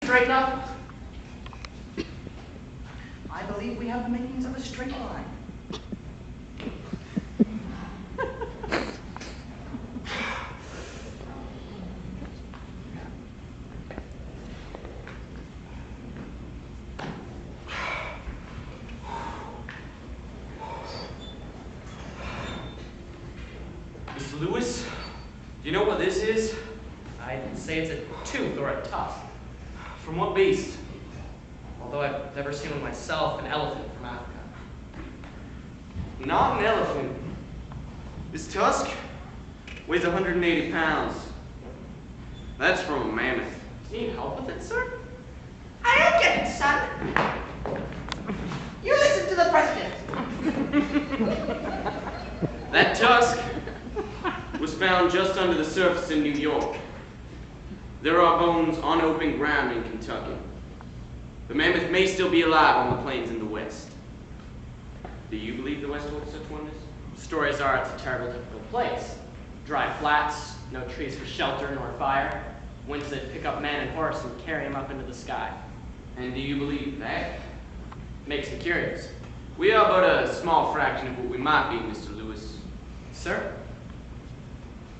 straighten up? I believe we have the makings of a straight line. Mr. Lewis, do you know what this is? I'd say it's a tooth or a tusk. From what beast? Although I've never seen one myself, an elephant from Africa. Not an elephant. This tusk weighs 180 pounds. That's from a mammoth. Need help with it, sir? I am getting, son. You listen to the president. That tusk was found just under the surface in New York. There are bones on open ground in Kentucky. The mammoth may still be alive on the plains in the west. Do you believe the West holds such wonders? Stories are it's a terrible, difficult place. Dry flats, no trees for shelter nor fire. Winds that pick up man and horse and carry him up into the sky. And do you believe that? Makes me curious. We are but a small fraction of what we might be, Mr. Lewis. Sir?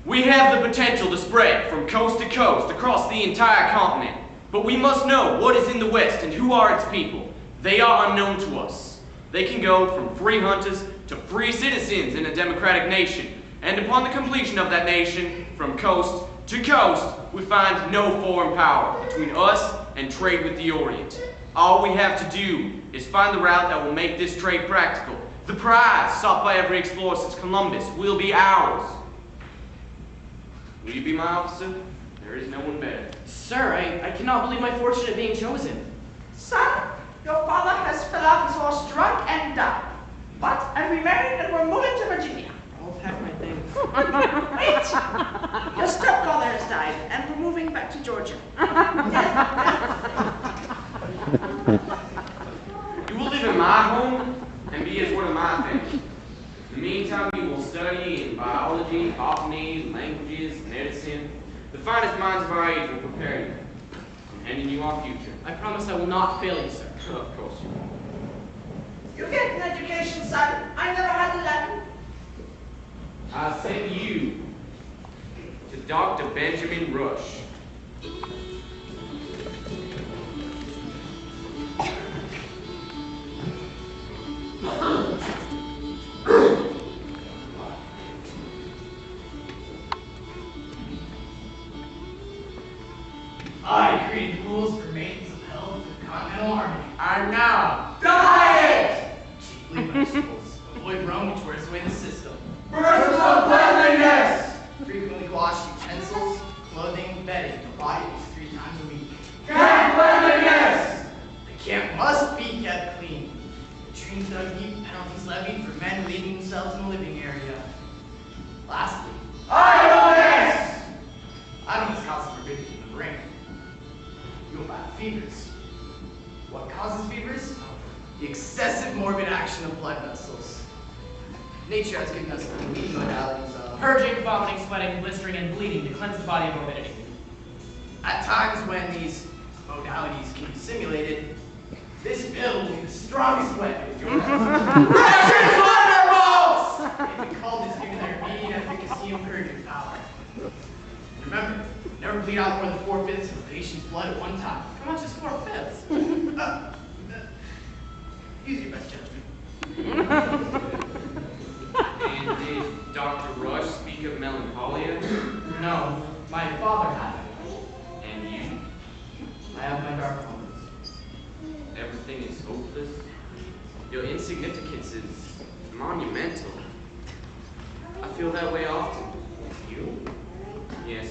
We have the potential to spread from coast to coast across the entire continent. But we must know what is in the West and who are its people. They are unknown to us. They can go from free hunters to free citizens in a democratic nation. And upon the completion of that nation, from coast to coast, we find no foreign power between us and trade with the Orient. All we have to do is find the route that will make this trade practical. The prize sought by every explorer since Columbus will be ours. Will you be my officer? There is no one better. Sir, I cannot believe my fortune at being chosen. Son, your father has fell off his horse drunk and died. But, and we married and we're moving to Virginia. I'll pack my things. Wait! Your stepfather has died and we're moving back to Georgia. You will live in my home and be as one of my family. In the meantime, you will study in biology, botany, languages, medicine. The finest minds of our age will prepare you. I'm handing you our future. I promise I will not fail you, sir. Of course you will. You get an education, son. I never had 11. I send you to Dr. Benjamin Rush. I created rules for maintenance of health for the Continental Army. I know. Diet! Cheaply vegetables. Avoid rum, which wears away the system. Personal cleanliness! Frequently wash utensils, clothing, bedding. The body at least 3 times a week. Camp cleanliness! The camp must be kept clean. Latrines dug deep, penalties levied for men leaving themselves in the living area. Lastly, Idleness! idleness causes morbidity in the brain. You'll find fevers. What causes fevers? The excessive morbid action of blood vessels. Nature has given us the leading modalities of Purging, vomiting, sweating, blistering, and bleeding to cleanse the body of morbidity. At times when these modalities can be simulated, this pill will be the strongest weapon in your weapon. It can call this due to their immediate efficacy and purging power. Remember, never bleed out more than 4/5 of a patient's blood at one time. How much is 4/5? Use your best judgment. And did Dr. Rush speak of melancholia? No, my father had it. And you? I have my dark moments. Everything is hopeless. Your insignificance is monumental. I feel that way often. You? Yes.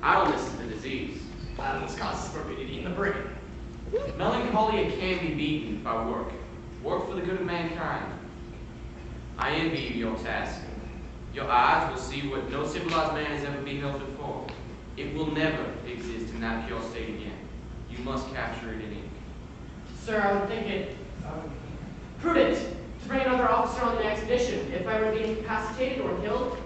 Idleness is the disease. Idleness causes morbidity in the brain. Melancholia can be beaten by work. Work for the good of mankind. I envy you your task. Your eyes will see what no civilized man has ever beheld before. It will never exist in that pure state again. You must capture it in ink. Sir, I would think it prudent to bring another officer on the expedition if I were to be incapacitated or killed.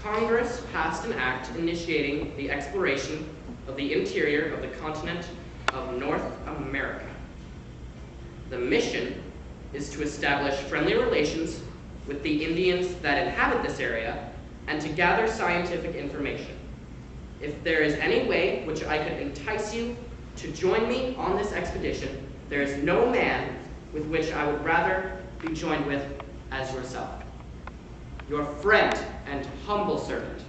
Congress passed an act initiating the exploration of the interior of the continent of North America. The mission is to establish friendly relations with the Indians that inhabit this area and to gather scientific information. If there is any way which I could entice you to join me on this expedition, there is no man with which I would rather be joined with as yourself. Your friend and humble servant,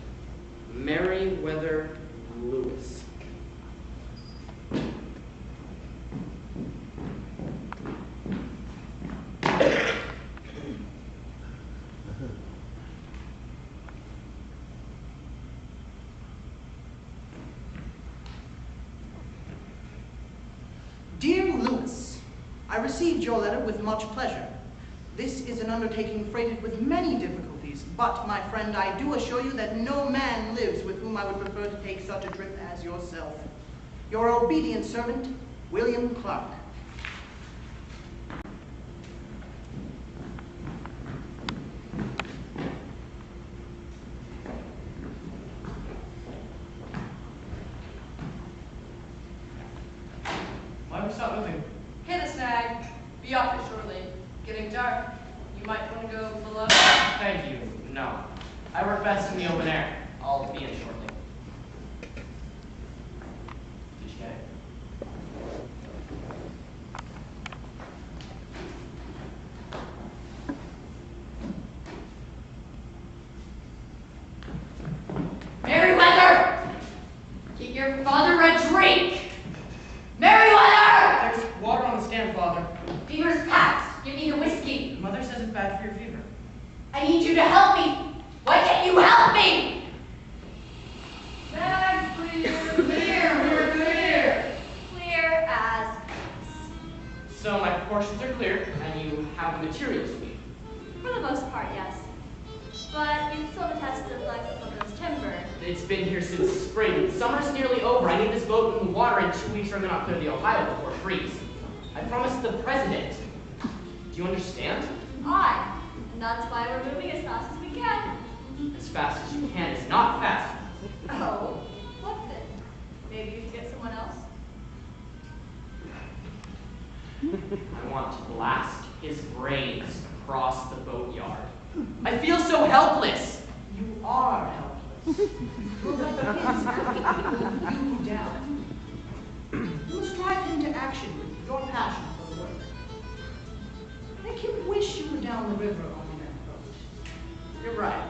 Meriwether Lewis. Dear Lewis, I received your letter with much pleasure. This is an undertaking freighted with many difficulties, but, my friend, I do assure you that no man lives with whom I would prefer to take such a trip as yourself. Your obedient servant, William Clark. Why don't we stop moving? Hit a snag. Be off it shortly. Getting dark. You might want to go below. Thank you. No. I work best in the open air. I'll be in shortly. Did you get it? Meriwether! Get your father a drink! Meriwether! There's water on the stand, Father. Fever's passed. Give me the whiskey. Mother says it's bad for your fever. I need you to help me. Why can't you help me? Bag clear, clear, clear. Clear as. So my proportions are clear, and you have the materials we need. For the most part, yes. But you still have a test of like some of this timber. It's been here since spring. Summer's nearly over. I need this boat in the water in 2 weeks or I'm going to clear the Ohio before it freezes. I promised the president. Do you understand? Aye. And that's why we're moving as fast as we can. As fast as you can is not fast. Oh, what then? Maybe you should get someone else? I want to blast his brains across the boatyard. I feel so helpless. You are helpless. You'll let the his happy pull you down. You must drive him to action with your passion for the work. Make him wish you were down the river on that boat. You're right.